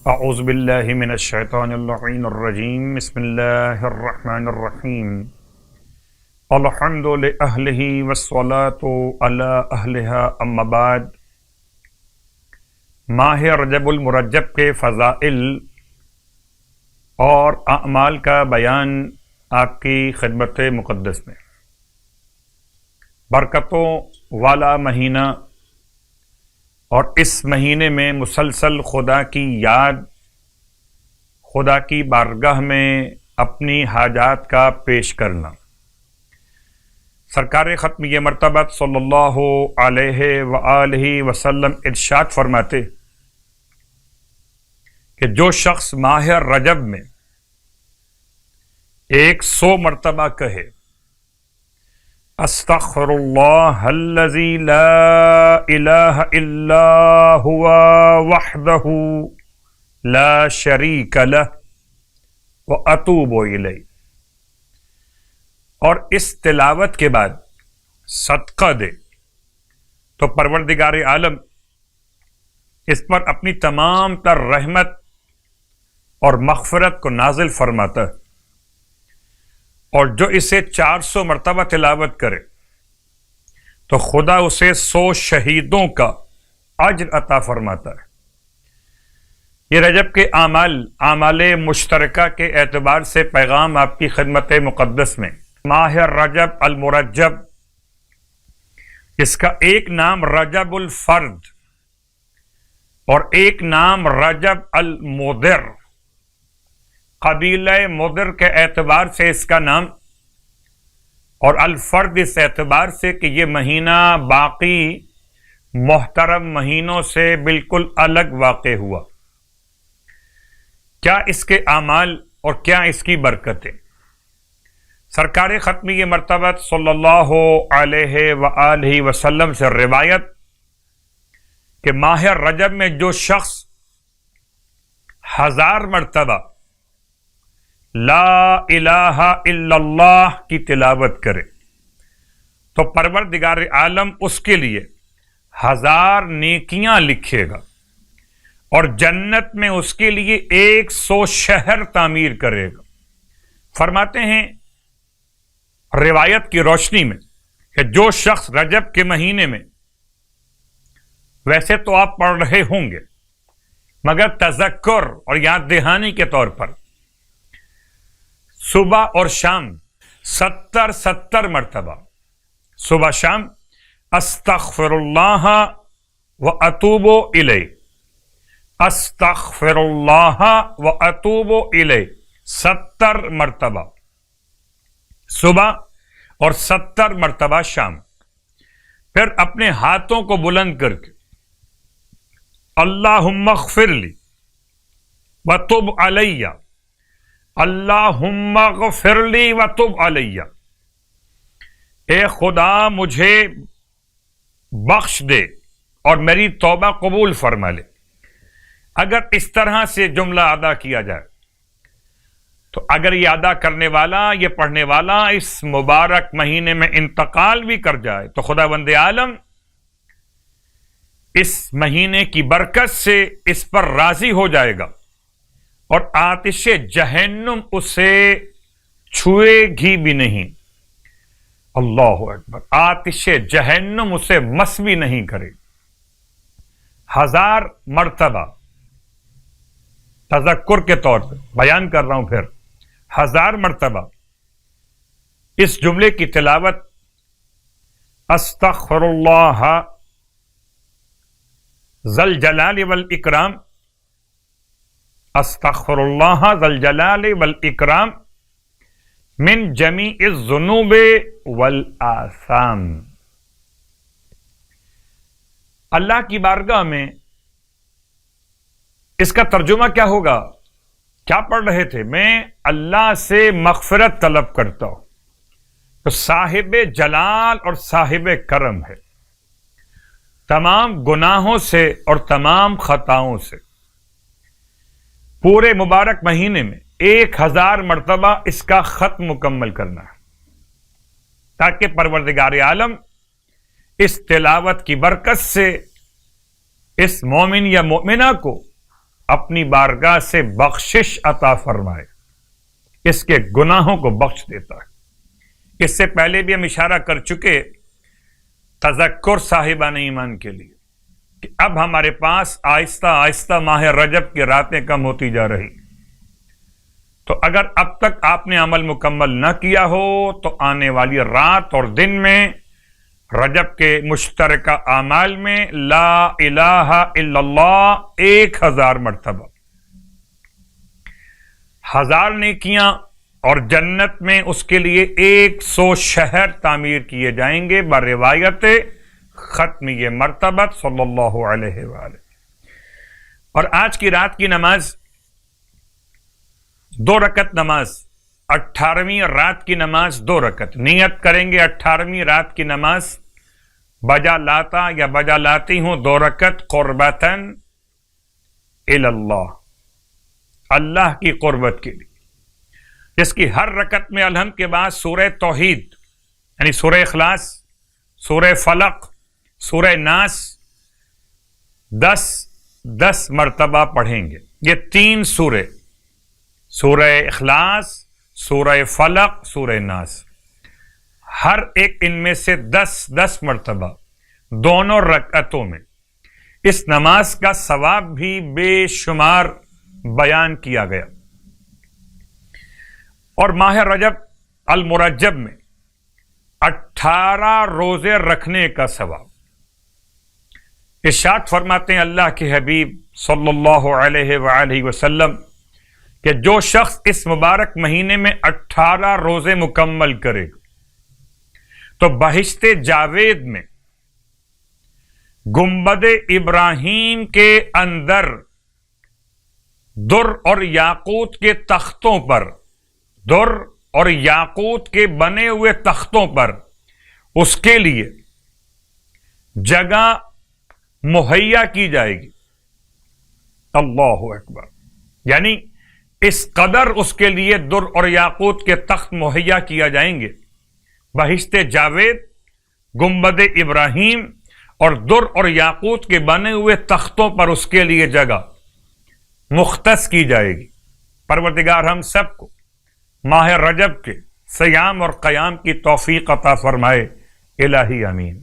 اعوذ باللہ من الشیطان اللعین الرجیم بسم اللہ الرحمن الرحیم الحمد لأہلہ والصلاة علی اہلہا اما بعد۔ ماہ رجب المرجب کے فضائل اور اعمال کا بیان آپ کی خدمت مقدس میں۔ برکتوں والا مہینہ اور اس مہینے میں مسلسل خدا کی یاد، خدا کی بارگاہ میں اپنی حاجات کا پیش کرنا۔ سرکار ختمیہ مرتبہ صلی اللہ علیہ وآلہ وسلم ارشاد فرماتے کہ جو شخص ماہ رجب میں 100 مرتبہ کہے استغفر اللہ الذی لا الہ الا هو وحدہ لا شریک لہ واتوب الیہ، اور اس تلاوت کے بعد صدقہ دے تو پروردگار عالم اس پر اپنی تمام تر رحمت اور مغفرت کو نازل فرماتا ہے، اور جو اسے 400 مرتبہ تلاوت کرے تو خدا اسے 100 شہیدوں کا اجر عطا فرماتا ہے۔ یہ رجب کے اعمال مشترکہ کے اعتبار سے پیغام آپ کی خدمت مقدس میں۔ ماہ رجب المرجب، اس کا ایک نام رجب الفرد اور ایک نام رجب المدر، قبیلہ مدر کے اعتبار سے اس کا نام، اور الفرد اس اعتبار سے کہ یہ مہینہ باقی محترم مہینوں سے بالکل الگ واقع ہوا۔ کیا اس کے اعمال اور کیا اس کی برکتیں؟ سرکار ختمیہ مرتبہ صلی اللہ علیہ وآلہ وسلم سے روایت کہ ماہ رجب میں جو شخص 1000 مرتبہ لا الہ الا اللہ کی تلاوت کرے تو پروردگار عالم اس کے لیے 1000 نیکیاں لکھے گا، اور جنت میں اس کے لیے 100 شہر تعمیر کرے گا۔ فرماتے ہیں روایت کی روشنی میں کہ جو شخص رجب کے مہینے میں، ویسے تو آپ پڑھ رہے ہوں گے مگر تذکر اور یاد دہانی کے طور پر صبح اور شام 70 مرتبہ صبح شام استغفر اللہ واتوب الیہ، استغفر اللہ واتوب الیہ 70 مرتبہ صبح اور 70 مرتبہ شام۔ پھر اپنے ہاتھوں کو بلند کر کے اللہم اغفر لی وتب علیہ، اللہم اغفر لی وتب علیہ، اے خدا مجھے بخش دے اور میری توبہ قبول فرما لے۔ اگر اس طرح سے جملہ ادا کیا جائے تو اگر یہ ادا کرنے والا، یہ پڑھنے والا اس مبارک مہینے میں انتقال بھی کر جائے تو خداوند عالم اس مہینے کی برکت سے اس پر راضی ہو جائے گا، اور آتش جہنم اسے چھوئے گی بھی نہیں۔ اللہ اکبر، آتش جہنم اسے مس بھی نہیں کرے۔ 1000 مرتبہ تذکر کے طور پہ بیان کر رہا ہوں، پھر 1000 مرتبہ اس جملے کی تلاوت استغفر اللہ ذی الجلال والاکرام، استغفر اللہ ذی الجلال والاکرام من جمیع الذنوب والآثام۔ اللہ کی بارگاہ میں اس کا ترجمہ کیا ہوگا؟ کیا پڑھ رہے تھے؟ میں اللہ سے مغفرت طلب کرتا ہوں، تو صاحب جلال اور صاحب کرم ہے، تمام گناہوں سے اور تمام خطاؤں سے۔ پورے مبارک مہینے میں 1000 مرتبہ اس کا خط مکمل کرنا ہے، تاکہ پروردگار عالم اس تلاوت کی برکت سے اس مومن یا مومنہ کو اپنی بارگاہ سے بخشش عطا فرمائے، اس کے گناہوں کو بخش دیتا ہے۔ اس سے پہلے بھی ہم اشارہ کر چکے تذکر صاحبان ایمان کے لیے کہ اب ہمارے پاس آہستہ آہستہ ماہ رجب کی راتیں کم ہوتی جا رہی، تو اگر اب تک آپ نے عمل مکمل نہ کیا ہو تو آنے والی رات اور دن میں رجب کے مشترکہ اعمال میں لا الہ الا اللہ 1000 مرتبہ، 1000 نیکیاں، اور جنت میں اس کے لیے 100 شہر تعمیر کیے جائیں گے بروایت ختمی مرتبت صلی اللہ علیہ وآلہ۔ اور آج کی رات کی نماز 2 رکعت نماز، 18ویں رات کی نماز 2 رکعت، نیت کریں گے 18ویں رات کی نماز بجا لاتا یا بجا لاتی ہوں 2 رکعت قربتاً الی اللہ، اللہ کی قربت کے لیے، جس کی ہر رکعت میں الحمد کے بعد سورہ توحید یعنی سورہ اخلاص، سورہ فلق، سورہ ناس 10 مرتبہ پڑھیں گے۔ یہ 3 سورے، سورہ اخلاص، سورہ فلق، سورہ ناس، ہر ایک ان میں سے 10 مرتبہ دونوں رکعتوں میں۔ اس نماز کا ثواب بھی بے شمار بیان کیا گیا۔ اور ماہ رجب المرجب میں 18 روزے رکھنے کا ثواب، ارشاد فرماتے ہیں اللہ کے حبیب صلی اللہ علیہ وآلہ وسلم کہ جو شخص اس مبارک مہینے میں 18 روزے مکمل کرے گا تو بہشت جاوید میں گنبد ابراہیم کے اندر در اور یاقوت کے تختوں پر، در اور یاقوت کے بنے ہوئے تختوں پر اس کے لیے جگہ مہیا کی جائے گی۔ اللہ اکبر، یعنی اس قدر اس کے لیے در اور یاقوت کے تخت مہیا کیا جائیں گے، بہشت جاوید، گنبد ابراہیم اور در اور یاقوت کے بنے ہوئے تختوں پر اس کے لیے جگہ مختص کی جائے گی۔ پروردگار ہم سب کو ماہ رجب کے صیام اور قیام کی توفیق عطا فرمائے، الہی آمین۔